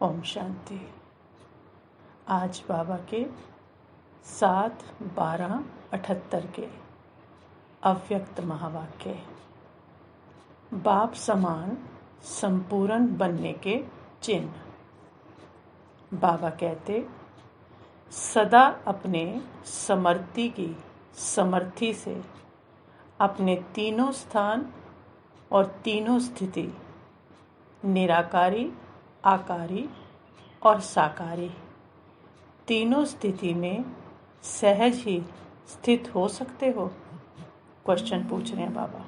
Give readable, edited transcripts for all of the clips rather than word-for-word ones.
ओम शांति। आज बाबा के 7/12/78 के अव्यक्त महावाक्य। बाप समान संपूर्ण बनने के चिन्ह। बाबा कहते, सदा अपने समर्थी से अपने तीनों स्थान और तीनों स्थिति, निराकारी, आकारी और साकारी, तीनों स्थिति में सहज ही स्थित हो सकते हो। क्वेश्चन पूछ रहे हैं बाबा।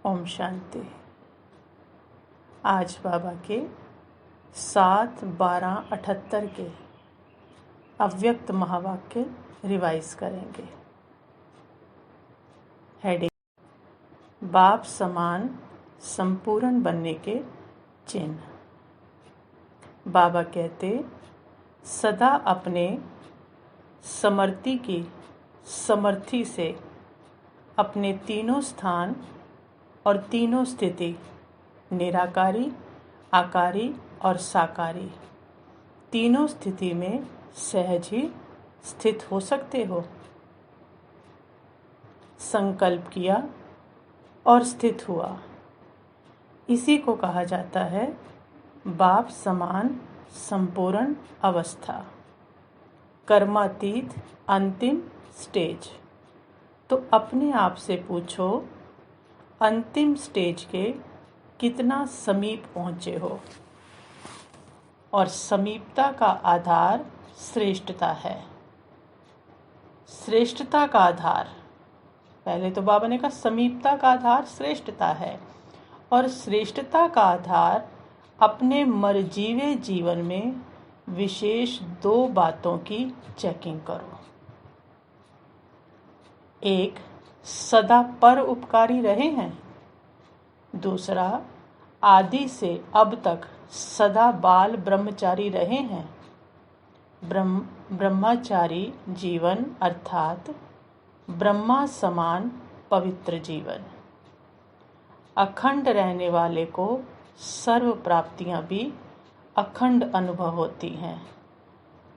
ओम शांति। आज बाबा के 7/12/78 के अव्यक्त महावाक्य रिवाइज करेंगे। हेडिंग, बाप समान संपूर्ण बनने के चिन्ह। बाबा कहते, सदा अपने समर्थी से अपने तीनों स्थान और तीनों स्थिति, निराकारी, आकारी और साकारी, तीनों स्थिति में सहज ही स्थित हो सकते हो। संकल्प किया और स्थित हुआ, इसी को कहा जाता है बाप समान संपूर्ण अवस्था, कर्मातीत अंतिम स्टेज। तो अपने आप से पूछो, अंतिम स्टेज के कितना समीप पहुँचे हो। और समीपता का आधार श्रेष्ठता है। श्रेष्ठता का आधार, पहले तो बाबा ने कहा समीपता का आधार श्रेष्ठता है, और श्रेष्ठता का आधार अपने मरजीवे जीवन में विशेष 2 बातों की चेकिंग करो। एक, सदा पर उपकारी रहे हैं। दूसरा, आदि से अब तक सदा बाल ब्रह्मचारी रहे हैं। ब्रह्मचारी जीवन अर्थात ब्रह्मा समान पवित्र जीवन। अखंड रहने वाले को सर्व प्राप्तियां भी अखंड अनुभव होती हैं,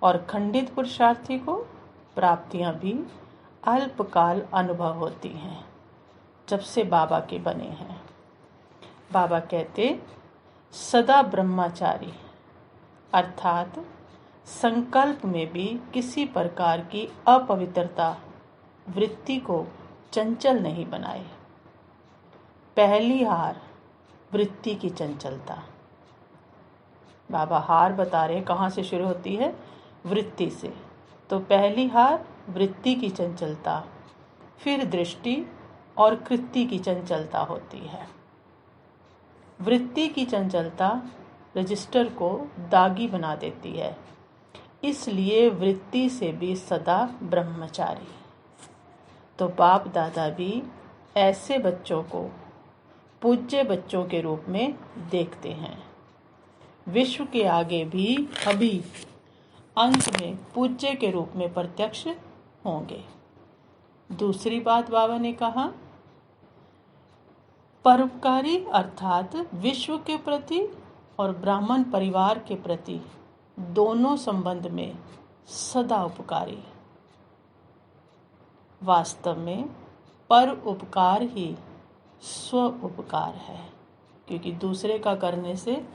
और खंडित पुरुषार्थी को प्राप्तियां भी अल्पकाल अनुभव होती हैं, जब से बाबा के बने हैं। बाबा कहते, सदा ब्रह्मचारी अर्थात संकल्प में भी किसी प्रकार की अपवित्रता वृत्ति को चंचल नहीं बनाए। पहली हार वृत्ति की चंचलता। बाबा हार बता रहे कहाँ से शुरू होती है? वृत्ति से। तो पहली हार वृत्ति की चंचलता, फिर दृष्टि और कृति की चंचलता होती है। वृत्ति की चंचलता रजिस्टर को दागी बना देती है, इसलिए वृत्ति से भी सदा ब्रह्मचारी। तो बाप दादा भी ऐसे बच्चों को पूज्य बच्चों के रूप में देखते हैं। विश्व के आगे भी अभी अंत में पूज्य के रूप में प्रत्यक्ष होंगे। दूसरी बात बाबा ने कहा, परोपकारी अर्थात विश्व के प्रति और ब्राह्मण परिवार के प्रति दोनों संबंध में सदा उपकारी। वास्तव में पर उपकार ही स्व उपकार है, क्योंकि दूसरे का करने से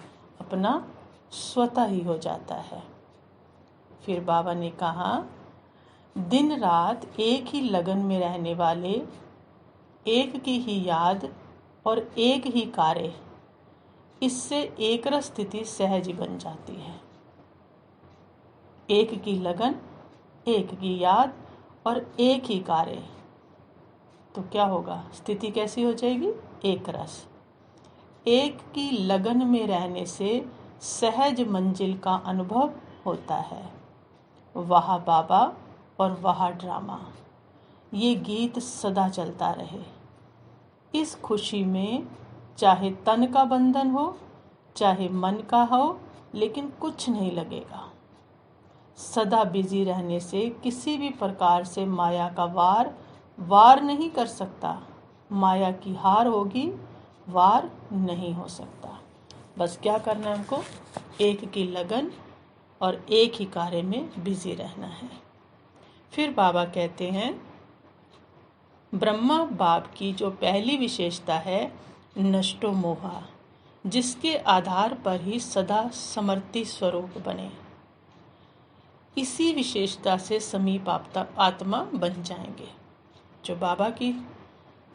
अपना स्वतः ही हो जाता है। फिर बाबा ने कहा, दिन रात एक ही लगन में रहने वाले, एक की ही याद और एक ही कार्य, इससे एकरस स्थिति सहज ही बन जाती है। एक की लगन, एक की याद और एक ही कार्य, तो क्या होगा? स्थिति कैसी हो जाएगी? एकरस। एक की लगन में रहने से सहज मंजिल का अनुभव होता है। वहाँ बाबा और वहाँ ड्रामा, ये गीत सदा चलता रहे। इस खुशी में चाहे तन का बंधन हो चाहे मन का हो, लेकिन कुछ नहीं लगेगा। सदा बिजी रहने से किसी भी प्रकार से माया का वार नहीं कर सकता। माया की हार होगी, वार नहीं हो सकता। बस क्या करना है हमको? एक की लगन और एक ही कार्य में बिजी रहना है। फिर बाबा कहते हैं, ब्रह्मा बाप की जो पहली विशेषता है नष्टो मोहा, जिसके आधार पर ही सदा समर्थी स्वरूप बने। इसी विशेषता से समीप आत्मा बन जाएंगे। जो बाबा की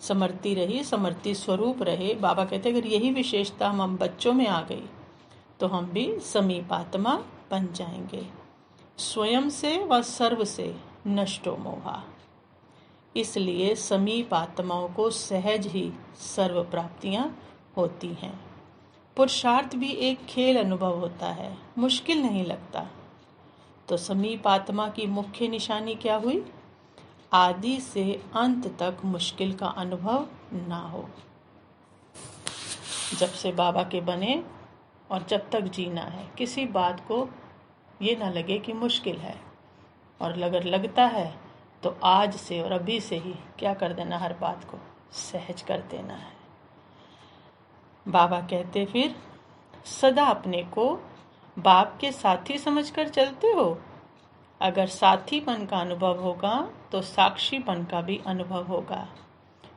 समर्थी रही, समर्थी स्वरूप रहे, बाबा कहते अगर यही विशेषता हम बच्चों में आ गई तो हम भी समीप आत्मा बन जाएंगे। स्वयं से व सर्व से नष्टो मोहा। इसलिए समीप आत्माओं को सहज ही सर्व प्राप्तियां होती हैं। पुरुषार्थ भी एक खेल अनुभव होता है, मुश्किल नहीं लगता। तो समीप आत्मा की मुख्य निशानी क्या हुई? आदि से अंत तक मुश्किल का अनुभव ना हो। जब से बाबा के बने और जब तक जीना है, किसी बात को ये ना लगे कि मुश्किल है, और अगर लगता है तो आज से और अभी से ही क्या कर देना, हर बात को सहज कर देना है। बाबा कहते फिर, सदा अपने को बाप के साथी समझकर चलते हो। अगर साथीपन का अनुभव होगा तो साक्षीपन का भी अनुभव होगा,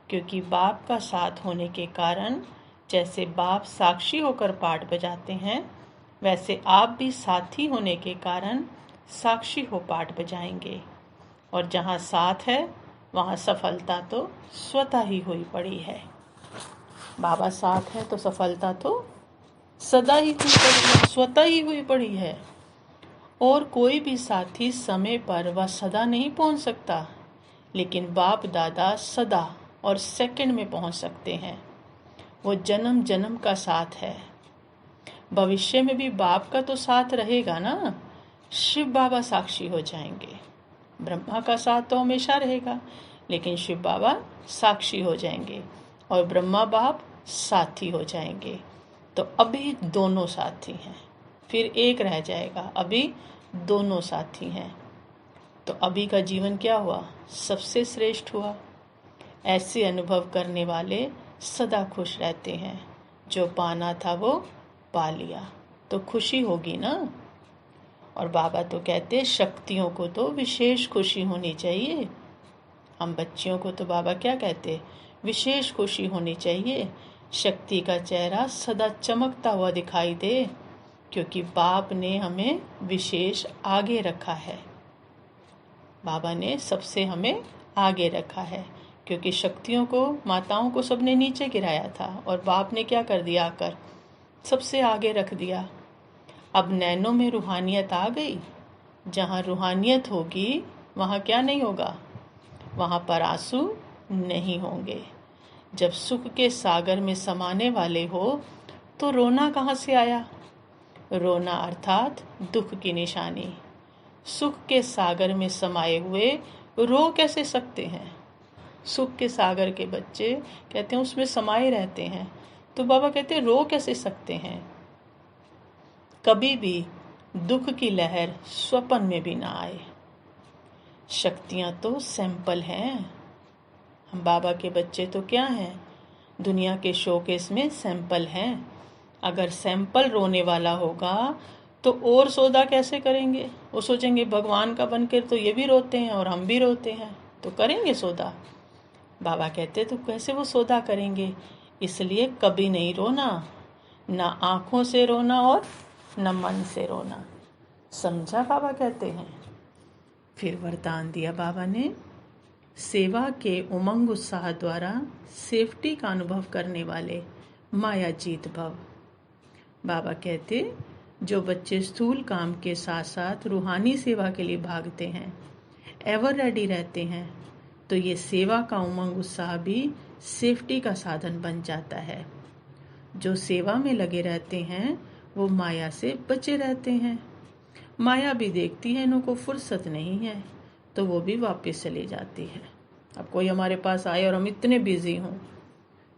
क्योंकि बाप का साथ होने के कारण जैसे बाप साक्षी होकर पाठ बजाते हैं, वैसे आप भी साथी होने के कारण साक्षी हो पाठ बजाएंगे। और जहाँ साथ है वहाँ सफलता तो स्वतः ही हुई पड़ी है। बाबा साथ है तो सफलता तो सदा ही हुई पड़ी है, स्वतः ही हुई पड़ी है। और कोई भी साथी समय पर व सदा नहीं पहुंच सकता, लेकिन बाप दादा सदा और सेकंड में पहुंच सकते हैं। वो जन्म जन्म का साथ है। भविष्य में भी बाप का तो साथ रहेगा ना। शिव बाबा साक्षी हो जाएंगे। ब्रह्मा का साथ तो हमेशा रहेगा, लेकिन शिव बाबा साक्षी हो जाएंगे और ब्रह्मा बाप साथी हो जाएंगे। तो अभी दोनों साथी हैं, फिर एक रह जाएगा, अभी दोनों साथी हैं। तो अभी का जीवन क्या हुआ? सबसे श्रेष्ठ हुआ। ऐसे अनुभव करने वाले सदा खुश रहते हैं। जो पाना था वो पा लिया, तो खुशी होगी ना। और बाबा तो कहते शक्तियों को तो विशेष खुशी होनी चाहिए। हम बच्चियों को तो बाबा क्या कहते? विशेष खुशी होनी चाहिए। शक्ति का चेहरा सदा चमकता हुआ दिखाई दे, क्योंकि बाप ने हमें विशेष आगे रखा है। बाबा ने सबसे हमें आगे रखा है, क्योंकि शक्तियों को, माताओं को सबने नीचे गिराया था और बाप ने क्या कर दिया? आकर सबसे आगे रख दिया। अब नैनों में रूहानियत आ गई। जहाँ रूहानियत होगी वहाँ क्या नहीं होगा? वहाँ पर आंसू नहीं होंगे। जब सुख के सागर में समाने वाले हो तो रोना कहाँ से आया? रोना अर्थात दुख की निशानी। सुख के सागर में समाये हुए रो कैसे सकते हैं? सुख के सागर के बच्चे कहते हैं उसमें समाये रहते हैं, तो बाबा कहते हैं रो कैसे सकते हैं? कभी भी दुख की लहर स्वप्न में भी ना आए। शक्तियां तो सैंपल हैं। हम बाबा के बच्चे तो क्या हैं? दुनिया के शोकेस में सैंपल हैं। अगर सैंपल रोने वाला होगा तो और सौदा कैसे करेंगे? वो सोचेंगे भगवान का बनकर तो ये भी रोते हैं और हम भी रोते हैं, तो करेंगे सौदा? बाबा कहते तो कैसे वो सौदा करेंगे? इसलिए कभी नहीं रोना, ना आंखों से रोना और न मन से रोना। समझा? बाबा कहते हैं। फिर वरदान दिया बाबा ने, सेवा के उमंग उत्साह द्वारा सेफ्टी का अनुभव करने वाले माया जीत भव। बाबा कहते जो बच्चे स्थूल काम के साथ साथ रूहानी सेवा के लिए भागते हैं, एवर रेडी रहते हैं, तो ये सेवा का उमंग उत्साह भी सेफ्टी का साधन बन जाता है। जो सेवा में लगे रहते हैं वो माया से बचे रहते हैं। माया भी देखती है इनको फुर्सत नहीं है, तो वो भी वापस चली जाती है। अब कोई हमारे पास आए और हम इतने बिजी हों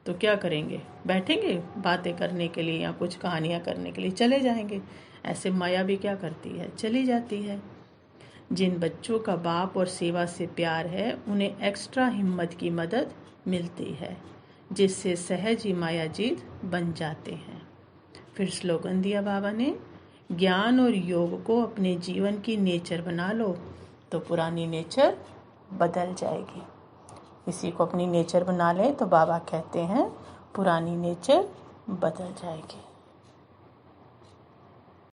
तो क्या करेंगे? बैठेंगे बातें करने के लिए या कुछ कहानियाँ करने के लिए? चले जाएंगे। ऐसे माया भी क्या करती है? चली जाती है। जिन बच्चों का बाप और सेवा से प्यार है उन्हें एक्स्ट्रा हिम्मत की मदद मिलती है, जिससे सहज ही माया जीत बन जाते हैं। फिर स्लोगन दिया बाबा ने, ज्ञान और योग को अपने जीवन की नेचर बना लो तो पुरानी नेचर बदल जाएगी। इसी को अपनी नेचर बना ले तो बाबा कहते हैं पुरानी नेचर बदल जाएगी।